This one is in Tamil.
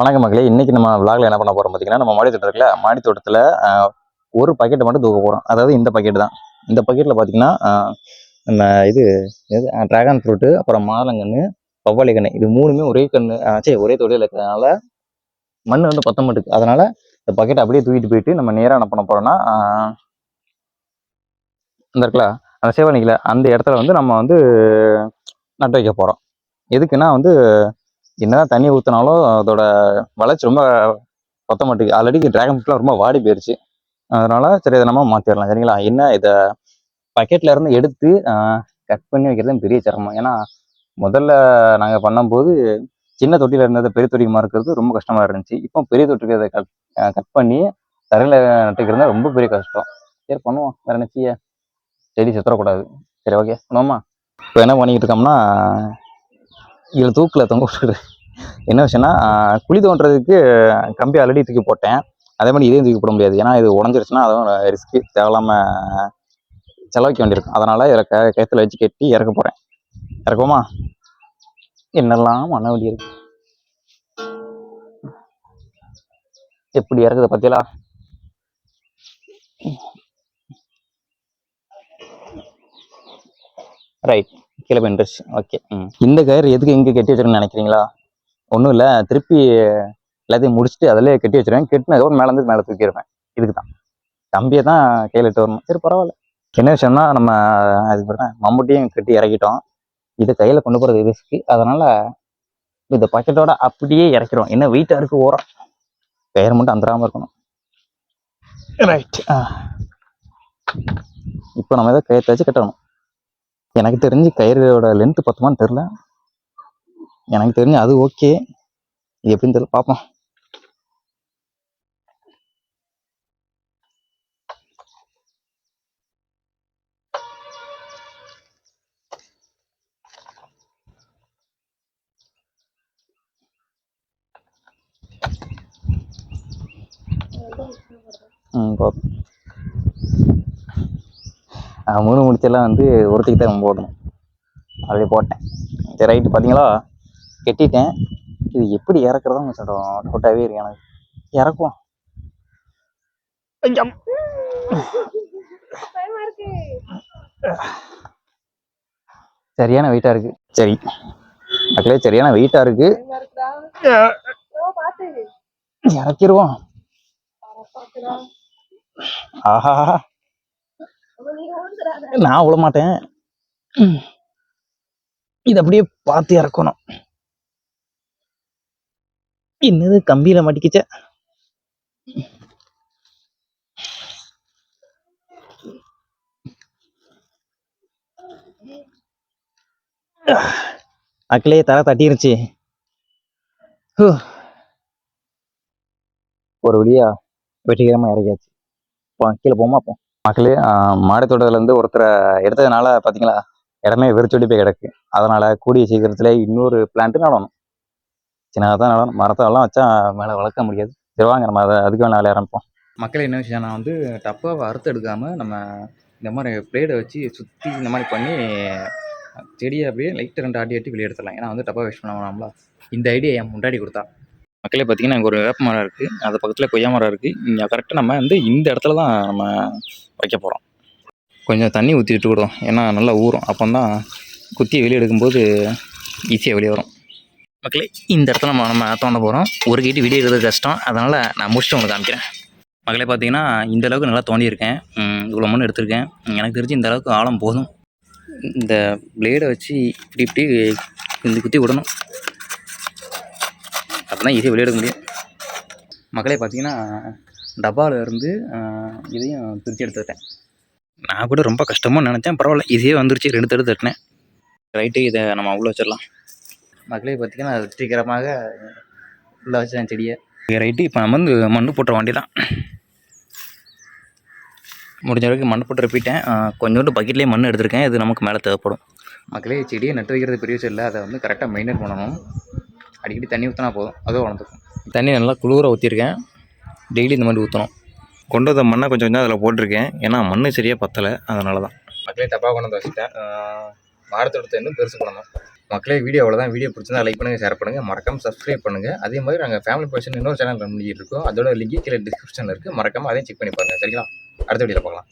வணக்கம் மக்களே. இன்னைக்கு நம்ம விளாக்ல என்ன பண்ண போறோம் பார்த்தீங்கன்னா, நம்ம மாடி தோட்டம் இருக்குல்ல, மாடி தோட்டத்தில் ஒரு பக்கெட்டை மட்டும் தூக்க போகிறோம். அதாவது இந்த பக்கெட் தான். இந்த பக்கெட்டில் பார்த்தீங்கன்னா நம்ம இது ட்ராகன் ஃப்ரூட்டு, அப்புறம் மாதுளங்கன்று, பப்பாளி கன்று, இது மூணுமே ஒரே கன்று ஒரே தொழில் இருக்கிறதுனால மண் வந்து பத்த மாட்டுக்கு. அதனால இந்த பக்கெட்டை அப்படியே தூக்கிட்டு போயிட்டு நம்ம நேராக என்ன பண்ண போறோம்னா, இந்த இருக்குல்ல அந்த சேவனிக்கல அந்த இடத்துல வந்து நம்ம வந்து நட்டு வைக்க போகிறோம். எதுக்குன்னா வந்து என்னதான் தண்ணி ஊற்றினாலும் அதோட வளர்ச்சி ரொம்ப பத்த மாட்டேங்குது. ஆல்ரெடி டிராகன் ஃப்ரூட்லாம் ரொம்ப வாடி போயிடுச்சு. அதனால சரி இதை நம்ம மாற்றிடலாம். சரிங்களா? என்ன இதை பக்கெட்ல இருந்து எடுத்து கட் பண்ணி வைக்கிறது பெரிய சிரமம். ஏன்னா முதல்ல நாங்கள் பண்ணும்போது சின்ன தொட்டியில் இருந்தது பெரிய தொட்டிக்கு மாறுக்கிறது ரொம்ப கஷ்டமாக இருந்துச்சு. இப்போ பெரிய தொட்டிக்கு அதை கட் பண்ணி தரையில் நட்டுக்கிறது ரொம்ப பெரிய கஷ்டம். சரி பண்ணுவோம், வேற என்ன செய்ய, செடி செத்துறக்கூடாது. சரி ஓகே பண்ணுவோமா? இப்போ என்ன பண்ணிக்கிட்டு இருக்கோம்னா, இதில் தூக்கில் தொங்க விட்டுரு. என்ன விஷயம்னா, குழி தோண்டுறதுக்கு கம்பி ஆல்ரெடி தூக்கி போட்டேன். அதே மாதிரி இதையும் தூக்கி போட முடியாது. ஏன்னா இது உடஞ்சிருச்சுன்னா அதுவும் ரிஸ்க்கு, தேவையில்லாமல் செலவிக்க வேண்டியிருக்கும். அதனால இதில் கயத்தில் வச்சு கட்டி இறக்க போகிறேன். இறக்குவோமா? என்னெல்லாம் மன வலி இருக்கு, எப்படி இறக்குது பார்த்தீங்களா? ரைட், கீழே போயிடுச்சு. ஓகே. இந்த கயிறு எதுக்கு இங்கே கட்டி வச்சிருக்கேன்னு நினைக்கிறீங்களா? ஒன்றும் இல்லை, திருப்பி எல்லாத்தையும் முடிச்சுட்டு அதிலே கட்டி வச்சிருவேன். கெட்டினதுக்கப்புறம் மேலே தூக்கிடுவேன். இதுக்கு தான் கம்பியை தான் கையில் இட்டு வரணும். சரி பரவாயில்ல. என்ன விஷயம்னா, நம்ம அதுக்கு பிறகு மம்முட்டியும் கட்டி இறக்கிட்டோம். இதை கையில் கொண்டு போகிறது ரிஸ்க்கு. அதனால இந்த பக்கெட்டோட அப்படியே இறக்கிடுவோம். என்ன வெயிட்டாக இருக்குது, ஓரம் கயிறு மட்டும் அந்தராமல் இருக்கணும். ரைட். இப்போ நம்ம எதாவது கயிறு வச்சு கட்டணும். எனக்கு தெரிஞ்சு கயிறோட லென்த்து பத்துமான்னு தெரில. எனக்கு தெரிஞ்சு அது ஓகே, இது எப்படின்னு தெரியல, பார்ப்போம். மூணு முடிச்செல்லாம் வந்து ஒருத்திக்கு தான் போடணும். அப்படியே போட்டேன். சரி ரைட்டு. பார்த்தீங்களா, கெட்டிட்டேன். இது எப்படி இறக்குறதா கொஞ்சம் டவுட்டாகவே இருக்கு எனக்கு. இறக்குவோம். சரியான வெயிட்டா இருக்கு. சரி மக்களே, சரியான வெயிட்டா இருக்கு, இறக்கிடுவோம். ஆஹா, நான் விட மாட்டேன். இது அப்படியே பார்த்து இறக்கணும். என்னது கம்பியில மாட்டிக்கிச்ச. அக்கிலே தலை தட்டிருச்சு. ஒரு வழியா வெற்றிகரமாக இறக்கியாச்சு. கீழே போமா அப்போ மக்களே. மாடி தோட்டத்துலேருந்து ஒருத்தரை எடுத்ததுனால பார்த்தீங்களா, இடமே வெறிச்சொடி போய் கிடக்கு. அதனால் கூடிய சீக்கிரத்தில் இன்னொரு பிளான்ட்டு நடணும். சின்னதாக தான் நடணும். மரத்தெல்லாம் வச்சா மேலே வளர்க்க முடியாது. சரி வாங்க நம்ம அதுக்கு வேணால் வேலை ஆரம்பிப்போம். மக்களே, என்ன விஷயம், நான் வந்து டப்பாவை அறுத்து எடுக்காமல் நம்ம இந்த மாதிரி பிளேடை வச்சு சுற்றி இந்த மாதிரி பண்ணி செடியை அப்படியே லைட்டு 2 ஆட்டி வெளியே எடுத்துடலாம். ஏன்னா வந்து டப்பா வேஸ்ட் பண்ண வேணாம்ல. இந்த ஐடியா என் முன்னாடி கொடுத்தா. மக்களே பார்த்தீங்கன்னா, எனக்கு ஒரு வேப்ப மரம் இருக்குது, அது பக்கத்தில் கொய்யா மரம் இருக்குது. இங்கே கரெக்டாக நம்ம வந்து இந்த இடத்துல தான் நம்ம வைக்க போகிறோம். கொஞ்சம் தண்ணி ஊற்றி விட்டு விடுவோம், ஏன்னா நல்லா ஊறும். அப்போ தான் குத்தி வெளியே எடுக்கும்போது ஈஸியாக வெளியே வரும். மக்களே, இந்த இடத்துல நம்ம தோண்ட போகிறோம். ஒரு கீட்டு வெளியே எடுக்கிறது கஷ்டம், அதனால் நான் முடிச்சுட்டு உங்களுக்கு காமிக்கிறேன். மக்களே பார்த்தீங்கன்னா, இந்த அளவுக்கு நல்லா தோண்டியிருக்கேன். இவ்வளோ மண் எடுத்திருக்கேன். எனக்கு தெரிஞ்சு இந்த அளவுக்கு ஆழம் போதும். இந்த பிளேடை வச்சு இப்படி இந்த குத்தி விடணும், அப்போ தான் ஈஸியாக வெளியே எடுக்க முடியும். மக்களே பார்த்தீங்கன்னா, டப்பாவில் இருந்து இதையும் பிரித்து எடுத்துக்கிட்டேன். நான் கூட ரொம்ப கஷ்டமாக நினச்சேன், பரவாயில்ல ஈஸியாக வந்துருச்சு. 2 தடவை தட்டினேன். ரைட்டு, இதை நம்ம உள்ளே வச்சிடலாம். மக்களே பார்த்தீங்கன்னா, வெற்றிகரமாக உள்ளே வச்சேன் செடியை. ரைட்டு, இப்போ நம்ம வந்து மண் போட்டுற வண்டி தான். முடிஞ்ச வரைக்கும் மண் போட்டு ரெப்பிட்டேன். கொஞ்சோண்டு பக்கெட்லேயே மண் எடுத்திருக்கேன், இது நமக்கு மேலே தேவைப்படும். மக்களே, செடியை நட்டு வைக்கிறது பெரிய விஷயம் இல்லை, அதை வந்து கரெக்டாக மெயின்டைன் பண்ணணும். அடிக்கடி தண்ணி ஊற்றினா போதும், அதுவும் வளர்ந்துக்கும். தண்ணி நல்லா குளிர ஊற்றிருக்கேன். டெய்லி இந்த மாதிரி ஊற்றணும். கொண்டு வந்த மண்ணை கொஞ்சம் அதில் போட்டிருக்கேன், ஏன்னா மண் சரியாக பத்தலை, அதனால தான். மக்களே, தப்பாக கொண்டு வந்து வச்சுட்டேன். மரத்தெடுத்து இன்னும் பெருசு பண்ணணும். மக்களே வீடியோ அவ்வளோதான். வீடியோ பிடிச்சிருந்தா லைக் பண்ணுங்கள், ஷேர் பண்ணுங்கள், மறக்காமல் சப்ஸ்கிரைப் பண்ணுங்கள். அதே மாதிரி நாங்கள் ஃபேமிலி பர்சன் இன்னொரு சேனல் ரன் பண்ணிட்டு இருக்கோம். அதோட லிங்க் கீழே டிஸ்கிரிப்ஷனில் இருக்குது. மறக்காமல் அதையும் செக் பண்ணி பாருங்கள். சரிங்களா? அடுத்த வீடியோவில் பார்க்கலாம்.